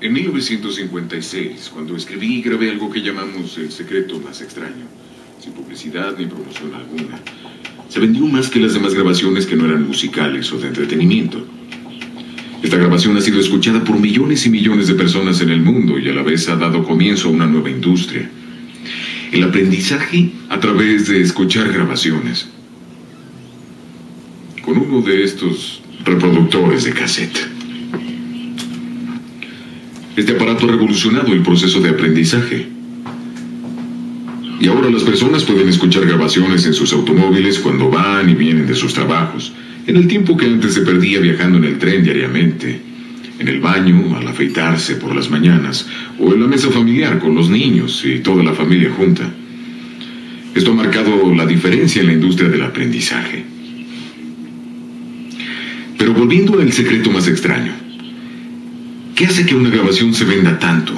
En 1956, cuando escribí y grabé algo que llamamos El secreto más extraño, sin publicidad ni promoción alguna, se vendió más que las demás grabaciones que no eran musicales o de entretenimiento. Esta grabación ha sido escuchada por millones y millones de personas en el mundo y a la vez ha dado comienzo a una nueva industria. El aprendizaje a través de escuchar grabaciones. Con uno de estos reproductores de cassette. Este aparato ha revolucionado el proceso de aprendizaje. Y ahora las personas pueden escuchar grabaciones en sus automóviles cuando van y vienen de sus trabajos, en el tiempo que antes se perdía viajando en el tren diariamente, en el baño, al afeitarse por las mañanas, o en la mesa familiar con los niños y toda la familia junta. Esto ha marcado la diferencia en la industria del aprendizaje. Pero volviendo al secreto más extraño, ¿qué hace que una grabación se venda tanto?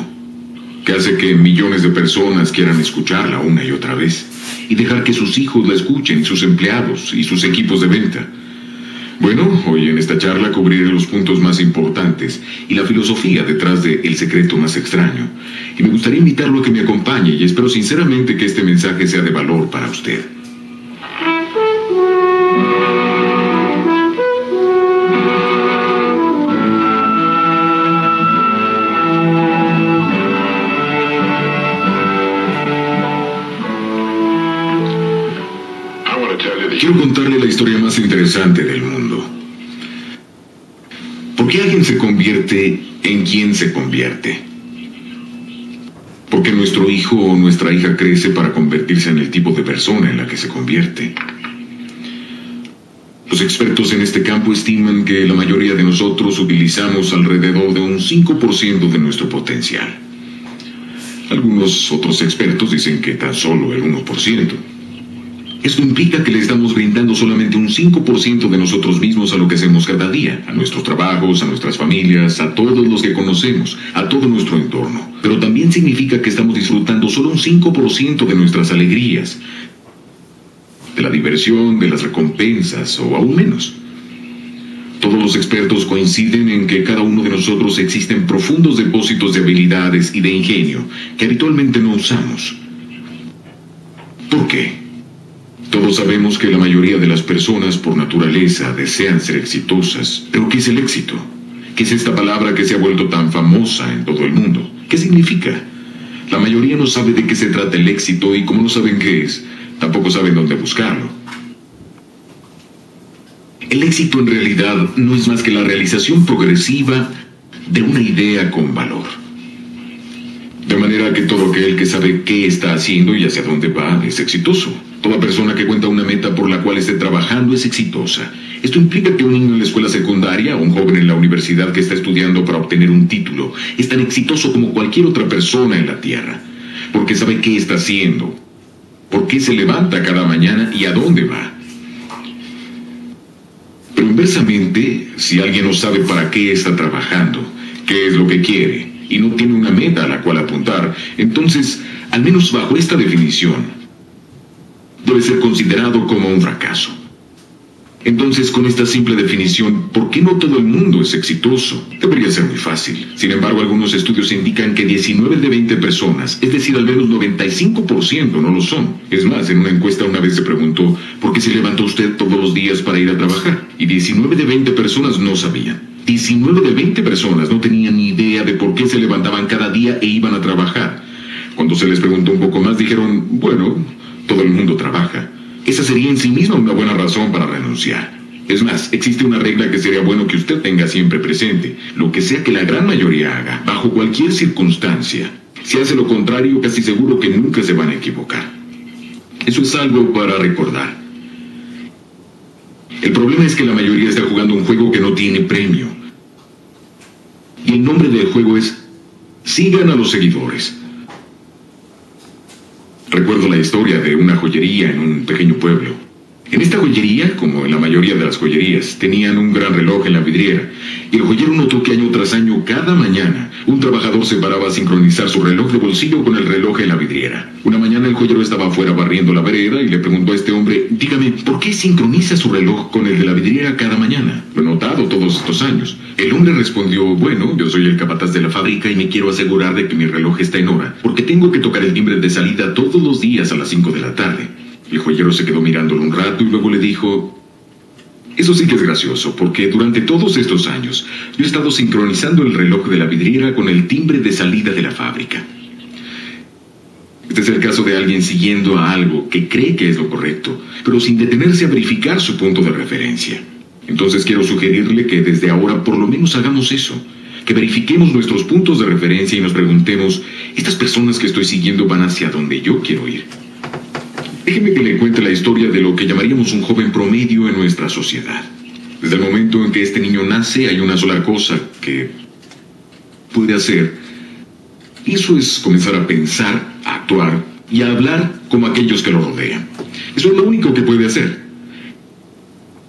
¿Qué hace que millones de personas quieran escucharla una y otra vez? Y dejar que sus hijos la escuchen, sus empleados y sus equipos de venta. Bueno, hoy en esta charla cubriré los puntos más importantes y la filosofía detrás de El secreto más extraño. Y me gustaría invitarlo a que me acompañe y espero sinceramente que este mensaje sea de valor para usted. Quiero contarle la historia más interesante del mundo. ¿Por qué alguien se convierte en quien se convierte? ¿Por qué nuestro hijo o nuestra hija crece para convertirse en el tipo de persona en la que se convierte? Los expertos en este campo estiman que la mayoría de nosotros utilizamos alrededor de un 5% de nuestro potencial. Algunos otros expertos dicen que tan solo el 1%. Esto implica que le estamos brindando solamente un 5% de nosotros mismos a lo que hacemos cada día, a nuestros trabajos, a nuestras familias, a todos los que conocemos, a todo nuestro entorno. Pero también significa que estamos disfrutando solo un 5% de nuestras alegrías, de la diversión, de las recompensas, o aún menos. Todos los expertos coinciden en que cada uno de nosotros existen profundos depósitos de habilidades y de ingenio que habitualmente no usamos. ¿Por qué? Todos sabemos que la mayoría de las personas por naturaleza desean ser exitosas. ¿Pero qué es el éxito? ¿Qué es esta palabra que se ha vuelto tan famosa en todo el mundo? ¿Qué significa? La mayoría no sabe de qué se trata el éxito y como no saben qué es, tampoco saben dónde buscarlo. El éxito en realidad no es más que la realización progresiva de una idea con valor. De manera que todo aquel que sabe qué está haciendo y hacia dónde va es exitoso. Toda persona que cuenta una meta por la cual esté trabajando es exitosa. Esto implica que un niño en la escuela secundaria o un joven en la universidad que está estudiando para obtener un título es tan exitoso como cualquier otra persona en la Tierra, porque sabe qué está haciendo, por qué se levanta cada mañana y a dónde va. Pero inversamente, si alguien no sabe para qué está trabajando, qué es lo que quiere, y no tiene una meta a la cual apuntar, entonces, al menos bajo esta definición, debe ser considerado como un fracaso. Entonces, con esta simple definición, ¿por qué no todo el mundo es exitoso? Debería ser muy fácil. Sin embargo, algunos estudios indican que 19 de 20 personas, es decir, al menos 95%, no lo son. Es más, en una encuesta una vez se preguntó, ¿por qué se levanta usted todos los días para ir a trabajar? Y 19 de 20 personas no sabían. 19 de 20 personas no tenían ni idea de por qué se levantaban cada día e iban a trabajar. Cuando se les preguntó un poco más, dijeron, bueno, todo el mundo trabaja. Esa sería en sí misma una buena razón para renunciar. Es más, existe una regla que sería bueno que usted tenga siempre presente. Lo que sea que la gran mayoría haga, bajo cualquier circunstancia, si hace lo contrario, casi seguro que nunca se van a equivocar. Eso es algo para recordar. El problema es que la mayoría está jugando un juego que no tiene premio. Y el nombre del juego es Sigan a los seguidores. Recuerdo la historia de una joyería en un pequeño pueblo. En esta joyería, como en la mayoría de las joyerías, tenían un gran reloj en la vidriera, y el joyero notó que año tras año, cada mañana, un trabajador se paraba a sincronizar su reloj de bolsillo con el reloj en la vidriera. Una mañana el joyero estaba afuera barriendo la vereda y le preguntó a este hombre: dígame, ¿por qué sincroniza su reloj con el de la vidriera cada mañana? Lo he notado todos estos años. El hombre respondió: bueno, yo soy el capataz de la fábrica y me quiero asegurar de que mi reloj está en hora, porque tengo que tocar el timbre de salida todos los días a las 5 de la tarde. El joyero se quedó mirándolo un rato y luego le dijo: eso sí que es gracioso, porque durante todos estos años yo he estado sincronizando el reloj de la vidriera con el timbre de salida de la fábrica. Este es el caso de alguien siguiendo a algo que cree que es lo correcto, pero sin detenerse a verificar su punto de referencia. Entonces quiero sugerirle que desde ahora por lo menos hagamos eso, que verifiquemos nuestros puntos de referencia y nos preguntemos: ¿estas personas que estoy siguiendo van hacia donde yo quiero ir? Déjeme que le cuente la historia de lo que llamaríamos un joven promedio en nuestra sociedad. Desde el momento en que este niño nace hay una sola cosa que puede hacer, y eso es comenzar a pensar, a actuar y a hablar como aquellos que lo rodean. Eso es lo único que puede hacer.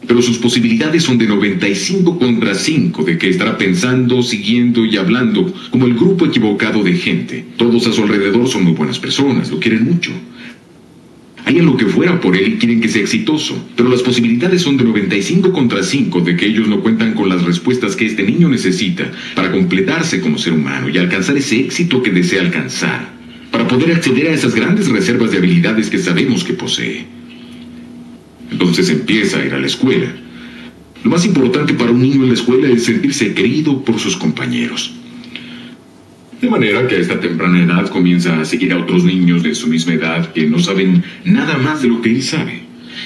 Pero sus posibilidades son de 95 contra 5 de que estará pensando, siguiendo y hablando como el grupo equivocado de gente. Todos a su alrededor son muy buenas personas, lo quieren mucho. Harían lo que fuera por él y quieren que sea exitoso, pero las posibilidades son de 95 contra 5 de que ellos no cuentan con las respuestas que este niño necesita para completarse como ser humano y alcanzar ese éxito que desea alcanzar, para poder acceder a esas grandes reservas de habilidades que sabemos que posee. Entonces empieza a ir a la escuela. Lo más importante para un niño en la escuela es sentirse querido por sus compañeros. De manera que a esta temprana edad comienza a seguir a otros niños de su misma edad que no saben nada más de lo que él sabe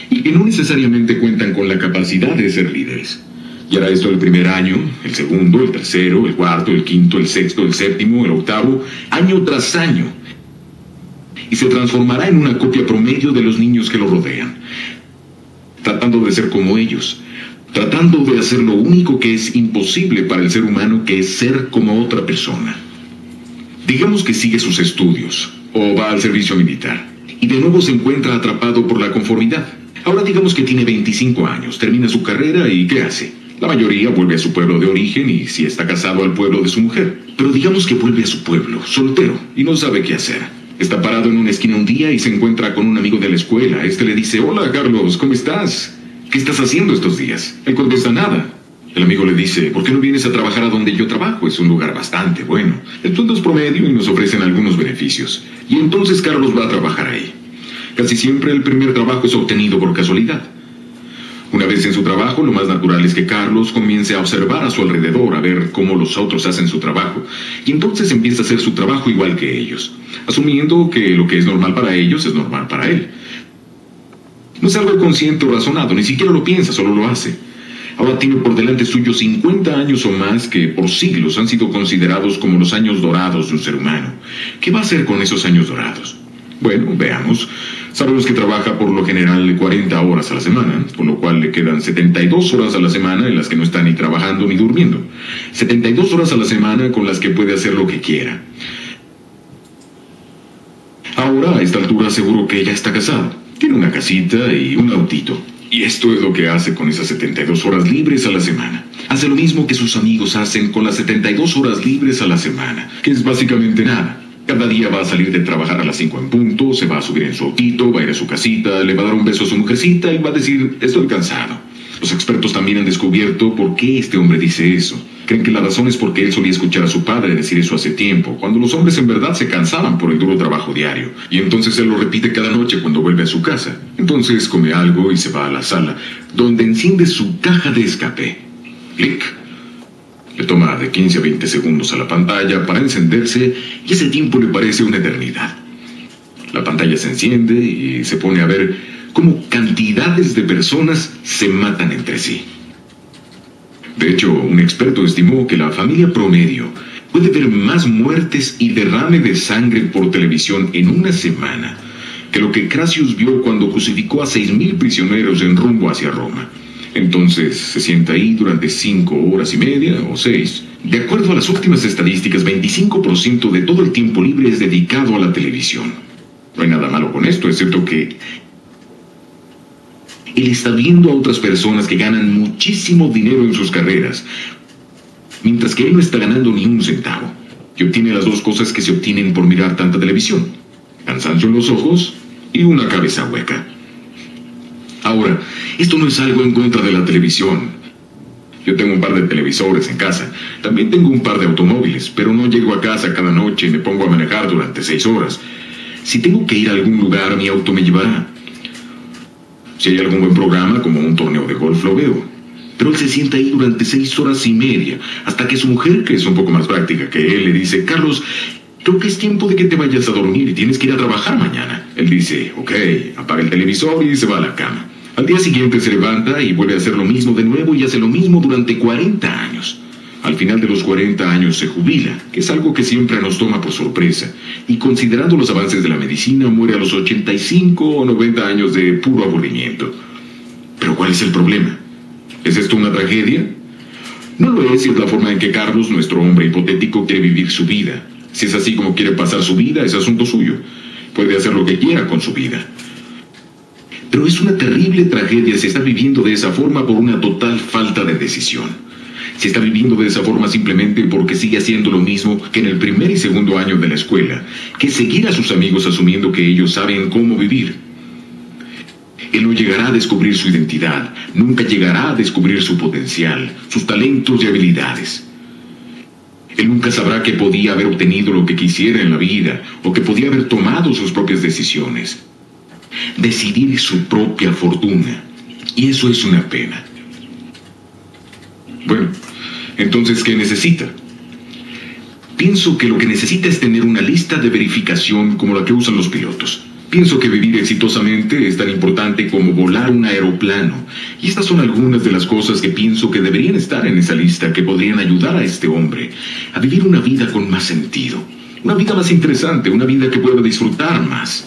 y que no necesariamente cuentan con la capacidad de ser líderes. Y hará esto el primer año, el segundo, el tercero, el cuarto, el quinto, el sexto, el séptimo, el octavo, año tras año. Y se transformará en una copia promedio de los niños que lo rodean, tratando de ser como ellos, tratando de hacer lo único que es imposible para el ser humano, que es ser como otra persona. Digamos que sigue sus estudios, o va al servicio militar, y de nuevo se encuentra atrapado por la conformidad. Ahora digamos que tiene 25 años, termina su carrera y ¿qué hace? La mayoría vuelve a su pueblo de origen y si está casado al pueblo de su mujer. Pero digamos que vuelve a su pueblo, soltero, y no sabe qué hacer. Está parado en una esquina un día y se encuentra con un amigo de la escuela. Este le dice: hola Carlos, ¿cómo estás? ¿Qué estás haciendo estos días? Él contesta: nada. El amigo le dice: ¿por qué no vienes a trabajar a donde yo trabajo? Es un lugar bastante bueno. El sueldo es promedio y nos ofrecen algunos beneficios. Y entonces Carlos va a trabajar ahí. Casi siempre el primer trabajo es obtenido por casualidad. Una vez en su trabajo, lo más natural es que Carlos comience a observar a su alrededor, a ver cómo los otros hacen su trabajo. Y entonces empieza a hacer su trabajo igual que ellos, asumiendo que lo que es normal para ellos es normal para él. No es algo consciente o razonado, ni siquiera lo piensa, solo lo hace. Ahora tiene por delante suyo 50 años o más que por siglos han sido considerados como los años dorados de un ser humano. ¿Qué va a hacer con esos años dorados? Bueno, veamos. Sabemos que trabaja por lo general 40 horas a la semana, con lo cual le quedan 72 horas a la semana en las que no está ni trabajando ni durmiendo. 72 horas a la semana con las que puede hacer lo que quiera. Ahora, a esta altura, seguro que ella está casada. Tiene una casita y un autito. Y esto es lo que hace con esas 72 horas libres a la semana. Hace lo mismo que sus amigos hacen con las 72 horas libres a la semana, que es básicamente nada. Cada día va a salir de trabajar a las 5 en punto, se va a subir en su autito, va a ir a su casita, le va a dar un beso a su mujercita y va a decir: estoy cansado. Los expertos también han descubierto por qué este hombre dice eso. Creen que la razón es porque él solía escuchar a su padre decir eso hace tiempo, cuando los hombres en verdad se cansaban por el duro trabajo diario. Y entonces él lo repite cada noche cuando vuelve a su casa. Entonces come algo y se va a la sala, donde enciende su caja de escape. Clic. Le toma de 15 a 20 segundos a la pantalla para encenderse y ese tiempo le parece una eternidad. La pantalla se enciende y se pone a ver cómo cantidades de personas se matan entre sí. De hecho, un experto estimó que la familia promedio puede ver más muertes y derrame de sangre por televisión en una semana que lo que Crasius vio cuando crucificó a 6.000 prisioneros en rumbo hacia Roma. Entonces se sienta ahí durante 5 horas y media o 6. De acuerdo a las últimas estadísticas, 25% de todo el tiempo libre es dedicado a la televisión. No hay nada malo con esto, excepto que Él está viendo a otras personas que ganan muchísimo dinero en sus carreras, mientras que él no está ganando ni un centavo. Y obtiene las dos cosas que se obtienen por mirar tanta televisión: cansancio en los ojos y una cabeza hueca. Ahora, esto no es algo en contra de la televisión. Yo tengo un par de televisores en casa. También tengo un par de automóviles, pero no llego a casa cada noche y me pongo a manejar durante 6 horas. Si tengo que ir a algún lugar, mi auto me llevará. Si hay algún buen programa, como un torneo de golf, lo veo. Pero él se sienta ahí durante 6 horas y media, hasta que su mujer, que es un poco más práctica que él, le dice: Carlos, creo que es tiempo de que te vayas a dormir y tienes que ir a trabajar mañana. Él dice: ok, apaga el televisor y se va a la cama. Al día siguiente se levanta y vuelve a hacer lo mismo de nuevo, y hace lo mismo durante 40 años. Al final de los 40 años se jubila, que es algo que siempre nos toma por sorpresa, y considerando los avances de la medicina, muere a los 85 o 90 años de puro aburrimiento. Pero ¿cuál es el problema? ¿Es esto una tragedia? No lo es si es la forma en que Carlos, nuestro hombre hipotético, quiere vivir su vida. Si es así como quiere pasar su vida, es asunto suyo. Puede hacer lo que quiera con su vida. Pero es una terrible tragedia si está viviendo de esa forma por una total falta de decisión. Si está viviendo de esa forma simplemente porque sigue haciendo lo mismo que en el primer y segundo año de la escuela, que es seguir a sus amigos asumiendo que ellos saben cómo vivir. Él no llegará a descubrir su identidad, nunca llegará a descubrir su potencial, sus talentos y habilidades. Él nunca sabrá que podía haber obtenido lo que quisiera en la vida, o que podía haber tomado sus propias decisiones. Decidir su propia fortuna. Y eso es una pena. Bueno, entonces, ¿qué necesita? Pienso que lo que necesita es tener una lista de verificación como la que usan los pilotos. Pienso que vivir exitosamente es tan importante como volar un aeroplano. Y estas son algunas de las cosas que pienso que deberían estar en esa lista, que podrían ayudar a este hombre a vivir una vida con más sentido, una vida más interesante, una vida que pueda disfrutar más.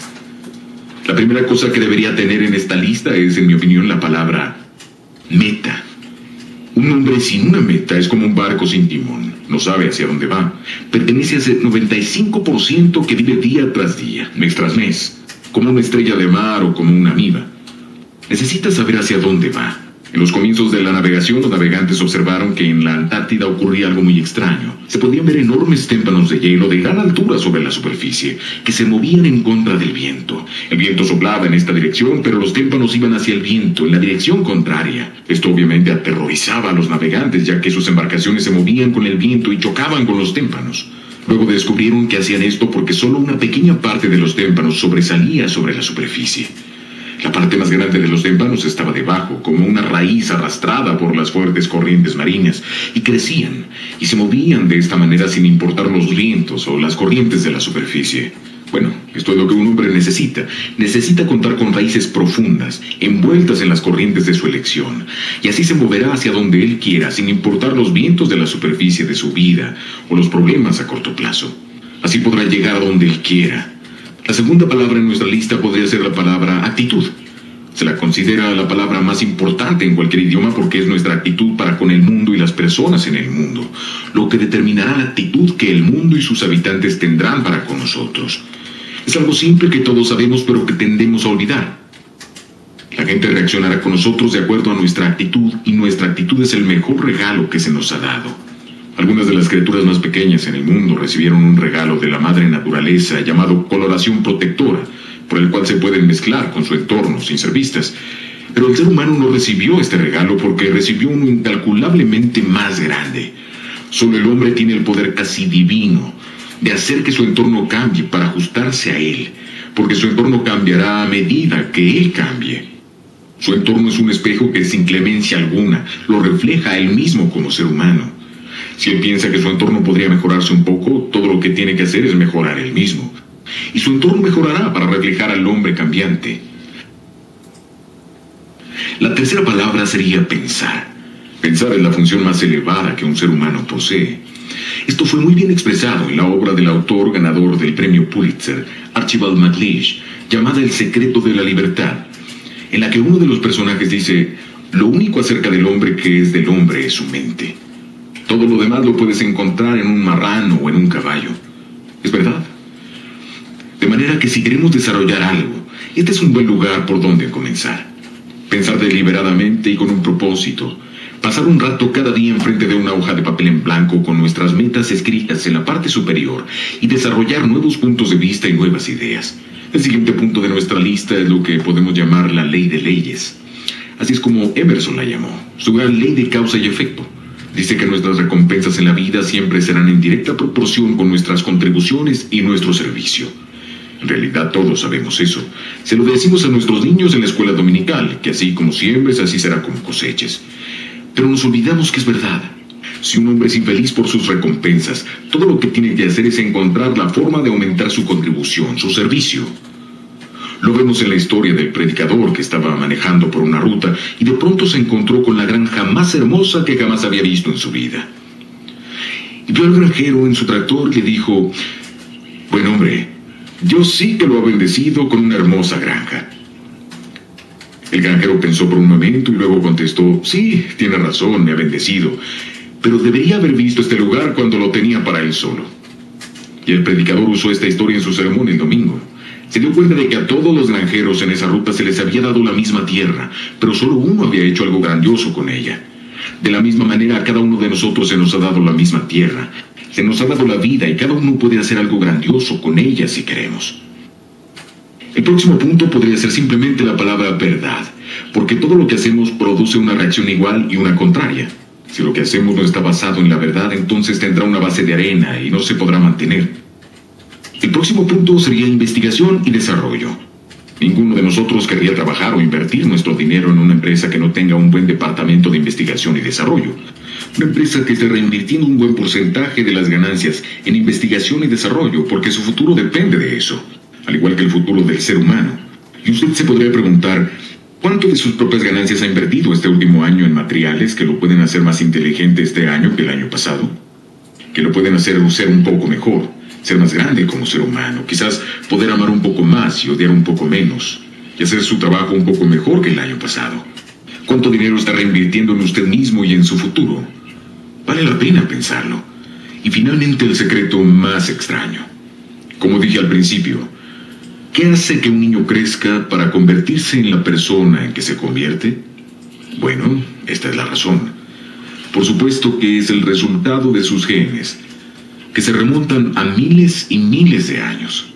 La primera cosa que debería tener en esta lista es, en mi opinión, la palabra meta. Un hombre sin una meta es como un barco sin timón. No sabe hacia dónde va. Pertenece a ese 95% que vive día tras día, mes tras mes, como una estrella de mar o como una amiba. Necesita saber hacia dónde va. En los comienzos de la navegación, los navegantes observaron que en la Antártida ocurría algo muy extraño. Se podían ver enormes témpanos de hielo de gran altura sobre la superficie, que se movían en contra del viento. El viento soplaba en esta dirección, pero los témpanos iban hacia el viento, en la dirección contraria. Esto obviamente aterrorizaba a los navegantes, ya que sus embarcaciones se movían con el viento y chocaban con los témpanos. Luego descubrieron que hacían esto porque solo una pequeña parte de los témpanos sobresalía sobre la superficie. La parte más grande de los témpanos estaba debajo, como una raíz arrastrada por las fuertes corrientes marinas, y crecían y se movían de esta manera sin importar los vientos o las corrientes de la superficie. Bueno, esto es lo que un hombre necesita. Necesita contar con raíces profundas, envueltas en las corrientes de su elección, y así se moverá hacia donde él quiera, sin importar los vientos de la superficie de su vida o los problemas a corto plazo. Así podrá llegar a donde él quiera. La segunda palabra en nuestra lista podría ser la palabra actitud. Se la considera la palabra más importante en cualquier idioma porque es nuestra actitud para con el mundo y las personas en el mundo, lo que determinará la actitud que el mundo y sus habitantes tendrán para con nosotros. Es algo simple que todos sabemos, pero que tendemos a olvidar. La gente reaccionará con nosotros de acuerdo a nuestra actitud, y nuestra actitud es el mejor regalo que se nos ha dado. Algunas de las criaturas más pequeñas en el mundo recibieron un regalo de la madre naturaleza llamado coloración protectora, por el cual se pueden mezclar con su entorno sin ser vistas. Pero el ser humano no recibió este regalo porque recibió uno incalculablemente más grande. Solo el hombre tiene el poder casi divino de hacer que su entorno cambie para ajustarse a él, porque su entorno cambiará a medida que él cambie. Su entorno es un espejo que sin clemencia alguna lo refleja a él mismo como ser humano. Si él piensa que su entorno podría mejorarse un poco, todo lo que tiene que hacer es mejorar él mismo. Y su entorno mejorará para reflejar al hombre cambiante. La tercera palabra sería pensar. Pensar es la función más elevada que un ser humano posee. Esto fue muy bien expresado en la obra del autor ganador del premio Pulitzer, Archibald MacLeish, llamada El secreto de la libertad, en la que uno de los personajes dice: lo único acerca del hombre que es del hombre es su mente. Todo lo demás lo puedes encontrar en un marrano o en un caballo. Es verdad. De manera que si queremos desarrollar algo, este es un buen lugar por donde comenzar. Pensar deliberadamente y con un propósito. Pasar un rato cada día enfrente de una hoja de papel en blanco con nuestras metas escritas en la parte superior y desarrollar nuevos puntos de vista y nuevas ideas. El siguiente punto de nuestra lista es lo que podemos llamar la ley de leyes. Así es como Emerson la llamó, su gran ley de causa y efecto. Dice que nuestras recompensas en la vida siempre serán en directa proporción con nuestras contribuciones y nuestro servicio. En realidad todos sabemos eso. Se lo decimos a nuestros niños en la escuela dominical, que así como siembres, así será como coseches. Pero nos olvidamos que es verdad. Si un hombre es infeliz por sus recompensas, todo lo que tiene que hacer es encontrar la forma de aumentar su contribución, su servicio. Lo vemos en la historia del predicador que estaba manejando por una ruta y de pronto se encontró con la granja más hermosa que jamás había visto en su vida. Y vio al granjero en su tractor y le dijo: buen hombre, Dios sí que lo ha bendecido con una hermosa granja. El granjero pensó por un momento y luego contestó: sí, tiene razón, me ha bendecido, pero debería haber visto este lugar cuando lo tenía para él solo. Y el predicador usó esta historia en su sermón el domingo. Se dio cuenta de que a todos los granjeros en esa ruta se les había dado la misma tierra, pero solo uno había hecho algo grandioso con ella. De la misma manera, a cada uno de nosotros se nos ha dado la misma tierra. Se nos ha dado la vida y cada uno puede hacer algo grandioso con ella si queremos. El próximo punto podría ser simplemente la palabra verdad, porque todo lo que hacemos produce una reacción igual y una contraria. Si lo que hacemos no está basado en la verdad, entonces tendrá una base de arena y no se podrá mantener. El próximo punto sería investigación y desarrollo. Ninguno de nosotros querría trabajar o invertir nuestro dinero en una empresa que no tenga un buen departamento de investigación y desarrollo. Una empresa que esté reinvirtiendo un buen porcentaje de las ganancias en investigación y desarrollo, porque su futuro depende de eso, al igual que el futuro del ser humano. Y usted se podría preguntar: ¿cuánto de sus propias ganancias ha invertido este último año en materiales que lo pueden hacer más inteligente este año que el año pasado? Que lo pueden hacer ser un poco mejor, ser más grande como ser humano, quizás poder amar un poco más y odiar un poco menos, y hacer su trabajo un poco mejor que el año pasado. ¿Cuánto dinero está reinvirtiendo en usted mismo y en su futuro? Vale la pena pensarlo. Y finalmente el secreto más extraño. Como dije al principio, ¿qué hace que un niño crezca para convertirse en la persona en que se convierte? Bueno, esta es la razón. Por supuesto que es el resultado de sus genes, que se remontan a miles y miles de años.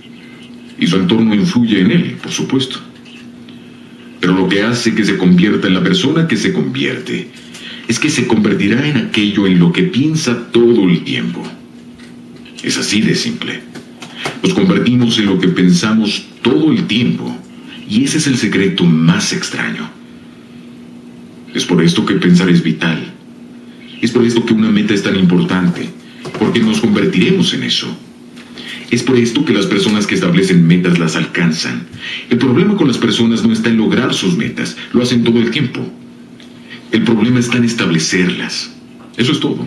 Y su entorno influye en él, por supuesto. Pero lo que hace que se convierta en la persona que se convierte es que se convertirá en aquello en lo que piensa todo el tiempo. Es así de simple. Nos convertimos en lo que pensamos todo el tiempo, y ese es el secreto más extraño. Es por esto que pensar es vital. Es por esto que una meta es tan importante, porque nos convertiremos en eso. Es por esto que las personas que establecen metas las alcanzan. El problema con las personas no está en lograr sus metas, lo hacen todo el tiempo. El problema está en establecerlas. Eso es todo.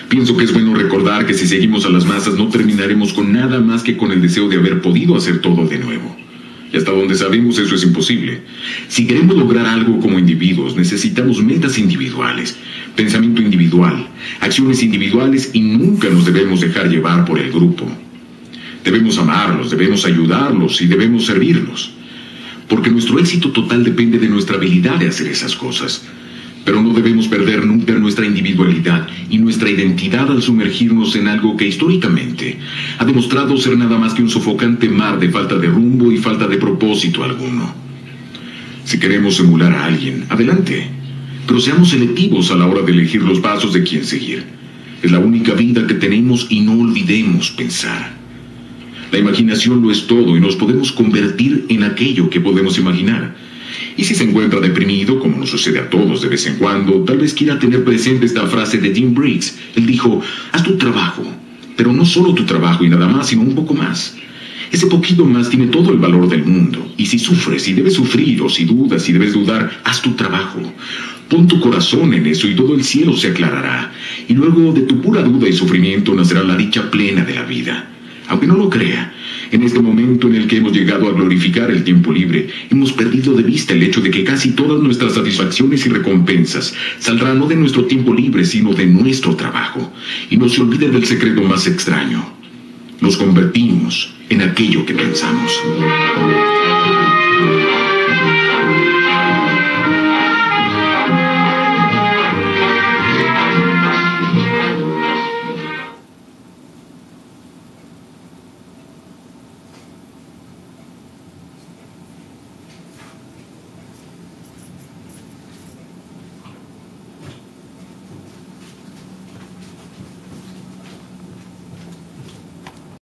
Pienso que es bueno recordar que si seguimos a las masas no terminaremos con nada más que con el deseo de haber podido hacer todo de nuevo. Y hasta donde sabemos eso es imposible. Si queremos lograr algo como individuos, necesitamos metas individuales, pensamiento individual, acciones individuales y nunca nos debemos dejar llevar por el grupo. Debemos amarlos, debemos ayudarlos y debemos servirlos. Porque nuestro éxito total depende de nuestra habilidad de hacer esas cosas. Pero no debemos perder nunca nuestra individualidad y nuestra identidad al sumergirnos en algo que históricamente ha demostrado ser nada más que un sofocante mar de falta de rumbo y falta de propósito alguno. Si queremos emular a alguien, adelante, pero seamos selectivos a la hora de elegir los pasos de quién seguir. Es la única vida que tenemos y no olvidemos pensar. La imaginación lo es todo y nos podemos convertir en aquello que podemos imaginar. Y si se encuentra deprimido, como nos sucede a todos de vez en cuando, tal vez quiera tener presente esta frase de Jim Briggs. Él dijo: haz tu trabajo, pero no solo tu trabajo y nada más, sino un poco más. Ese poquito más tiene todo el valor del mundo. Y si sufres, si debes sufrir, o si dudas, si debes dudar, haz tu trabajo. Pon tu corazón en eso y todo el cielo se aclarará. Y luego de tu pura duda y sufrimiento nacerá la dicha plena de la vida. Aunque no lo crea, en este momento en el que hemos llegado a glorificar el tiempo libre, hemos perdido de vista el hecho de que casi todas nuestras satisfacciones y recompensas saldrán no de nuestro tiempo libre, sino de nuestro trabajo. Y no se olvide del secreto más extraño. Nos convertimos en aquello que pensamos.